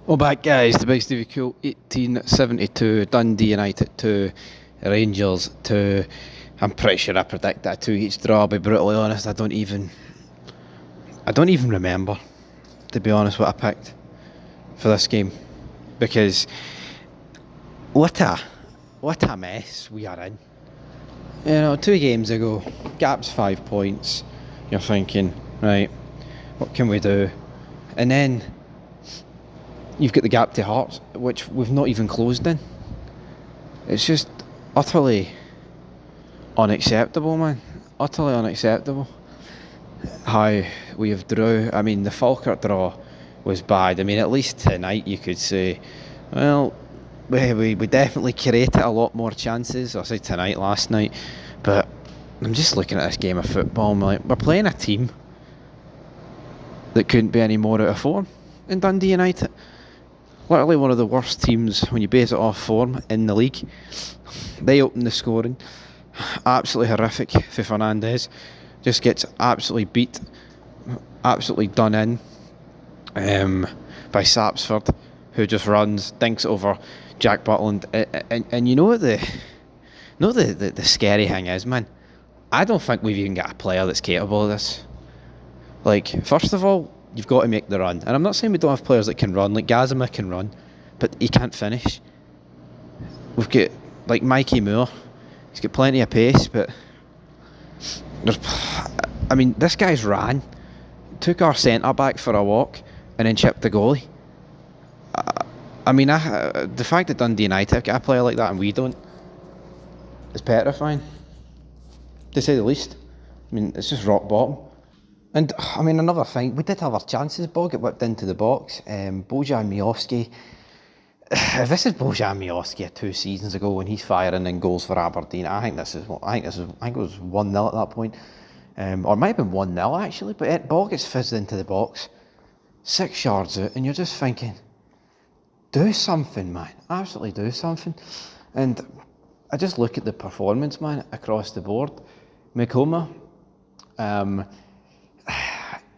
Well, back guys, the Big Stevie Cool 1872, Dundee United 2, Rangers 2. I'm pretty sure I predicted a 2 each draw. I'll be brutally honest, I don't even remember, to be honest, what I picked for this game, because what a mess we are in. You know, 2 games ago, gap's 5 points. You're thinking, right, what can we do? And then you've got the gap to Hearts, which we've not even closed in. It's just utterly unacceptable, man. Utterly unacceptable how we have drew. I mean, the Falkirk draw was bad. I mean, at least tonight you could say, well, we definitely created a lot more chances. I say tonight, last night. But I'm just looking at this game of football, and we're playing a team that couldn't be any more out of form in Dundee United. Literally one of the worst teams when you base it off form in the league. They open the scoring. Absolutely horrific for Fernandez. Just gets absolutely beat. Absolutely done in by Sapsford, who just runs, dinks over Jack Butland. And you know what the scary thing is, man? I don't think we've even got a player that's capable of this. Like, first of all, you've got to make the run. And I'm not saying we don't have players that can run. Like, Gazima can run, but he can't finish. We've got, like, Mikey Moore. He's got plenty of pace, but I mean, this guy's ran, took our centre-back for a walk, and then chipped the goalie. I mean, the fact that Dundee United have got a player like that and we don't is petrifying, to say the least. I mean, it's just rock bottom. And, I mean, another thing, we did have our chances. Ball get whipped into the box. Bojan Miovski. If this is Bojan Miovski of 2 seasons ago when he's firing in goals for Aberdeen, I think it was 1-0 at that point. Or it might have been 1-0 actually, but ball gets fizzed into the box, 6 yards out, and you're just thinking, do something, man. Absolutely do something. And I just look at the performance, man, across the board. Makoma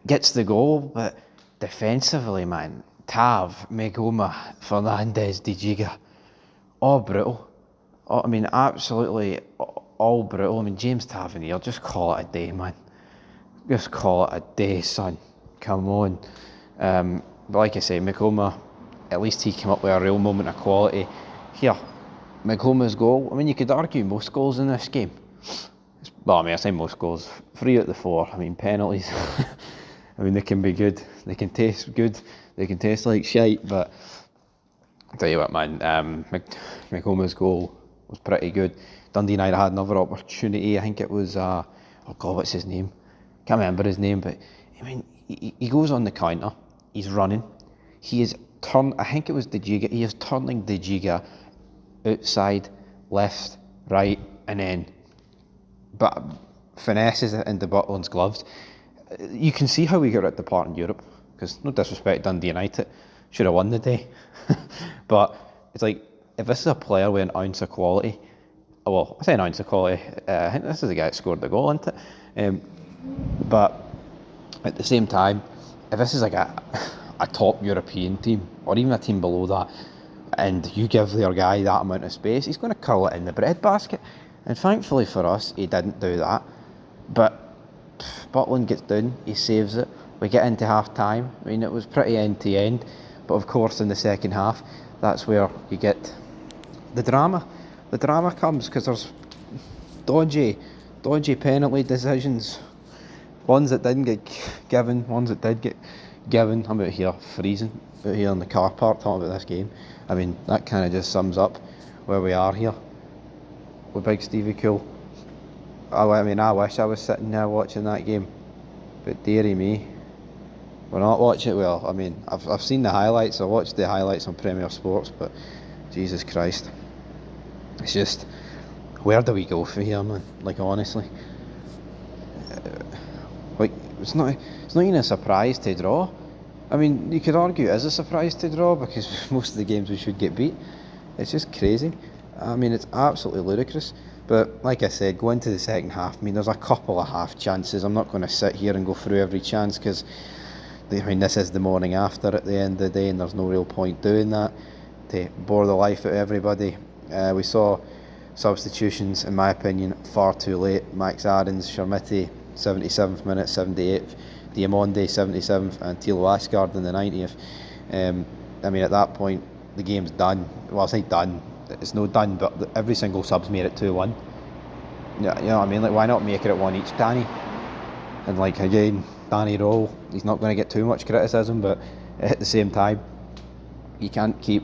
gets the goal, but defensively, man, Tav, Megoma, Fernandez, Dijiga, all brutal. I mean, absolutely all brutal. I mean, James Tavernier, just call it a day, man. Just call it a day, son. Come on. But like I say, Megoma, at least he came up with a real moment of quality. Here, Megoma's goal. I mean, you could argue most goals in this game. Well, I mean, I say most goals. 3 out of the 4. I mean, penalties. I mean, they can be good. They can taste good. They can taste like shite. But I'll tell you what, man. Megoma's goal was pretty good. Dundee United had another opportunity. I think it was, oh God, what's his name? Can't remember his name. But, I mean, he goes on the counter. He's running. He is I think it was Dijiga. He is turning Dijiga outside, left, right, and then but finesses it into Butland's gloves. You can see how we got ripped apart in Europe, because no disrespect, Dundee United should have won the day. But it's like, if this is a player with an ounce of quality, well, I say an ounce of quality, I think this is the guy that scored the goal, isn't it? But at the same time, if this is like a top European team, or even a team below that, and you give their guy that amount of space, he's going to curl it in the breadbasket. And thankfully for us, he didn't do that. But Butland gets down, he saves it. We get into half time. I mean, it was pretty end to end. But of course, in the second half, that's where you get the drama. The drama comes because there's dodgy penalty decisions. Ones that didn't get given, ones that did get given. I'm out here freezing, out here in the car park talking about this game. I mean, that kind of just sums up where we are here with Big Stevie Cool. I mean, I wish I was sitting there watching that game, but dearie me, we're not watching it. Well, I mean, I've seen the highlights. I watched the highlights on Premier Sports, but Jesus Christ, it's just, where do we go from here, man? Like, honestly, like, it's not even a surprise to draw. I mean, you could argue it is a surprise to draw because most of the games we should get beat. It's just crazy. I mean, it's absolutely ludicrous. But like I said, go into the second half. I mean, there's a couple of half chances. I'm not going to sit here and go through every chance because I mean, this is the morning after at the end of the day, and there's no real point doing that to bore the life out of everybody. We saw substitutions, in my opinion, far too late. Max Aarons, Shermiti, 77th minute, 78th, Diamonde, 77th, and Thilo Asgard in the 90th. I mean, at that point, the game's done. Well, it's not done. It's no done, but every single sub's made it 2-1. Yeah, you know what I mean? Like, why not make it at 1 each, Danny? And like, again, Danny Roll, he's not going to get too much criticism, but at the same time, you can't keep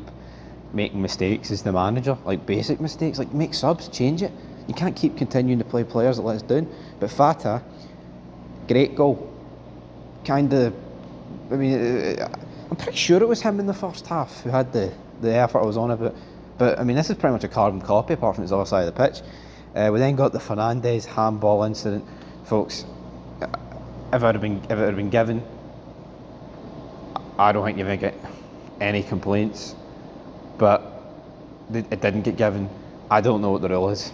making mistakes as the manager, like basic mistakes. Like, make subs, change it. You can't keep continuing to play players that let us down. But Fata, great goal. I mean, I'm pretty sure it was him in the first half who had the effort I was on about. But I mean, this is pretty much a carbon copy, apart from his other side of the pitch. We then got the Fernandes handball incident, folks. If it had been given, I don't think you'd get any complaints. But it didn't get given. I don't know what the rule is,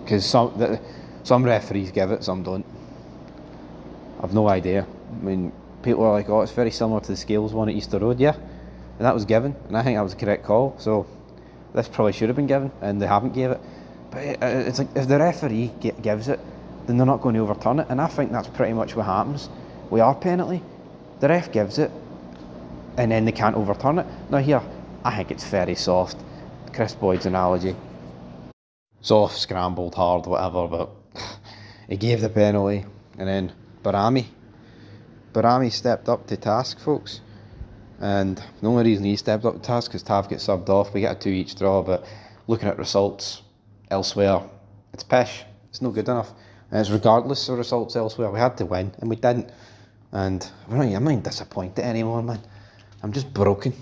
because some referees give it, some don't. I've no idea. I mean, people are like, oh, it's very similar to the Scales one at Easter Road, yeah, and that was given, and I think that was the correct call. So this probably should have been given, and they haven't gave it. But it's like, if the referee gives it, then they're not going to overturn it, and I think that's pretty much what happens with our penalty. The ref gives it, and then they can't overturn it. Now here, I think it's very soft. Chris Boyd's analogy. Soft, scrambled, hard, whatever, but he gave the penalty, and then Barami stepped up to task, folks. And the only reason he stepped up to task is Tav gets subbed off. We get a 2 each draw, but looking at results elsewhere, it's pish. It's not good enough. And it's regardless of results elsewhere. We had to win, and we didn't. And I'm not disappointed anymore, man. I'm just broken.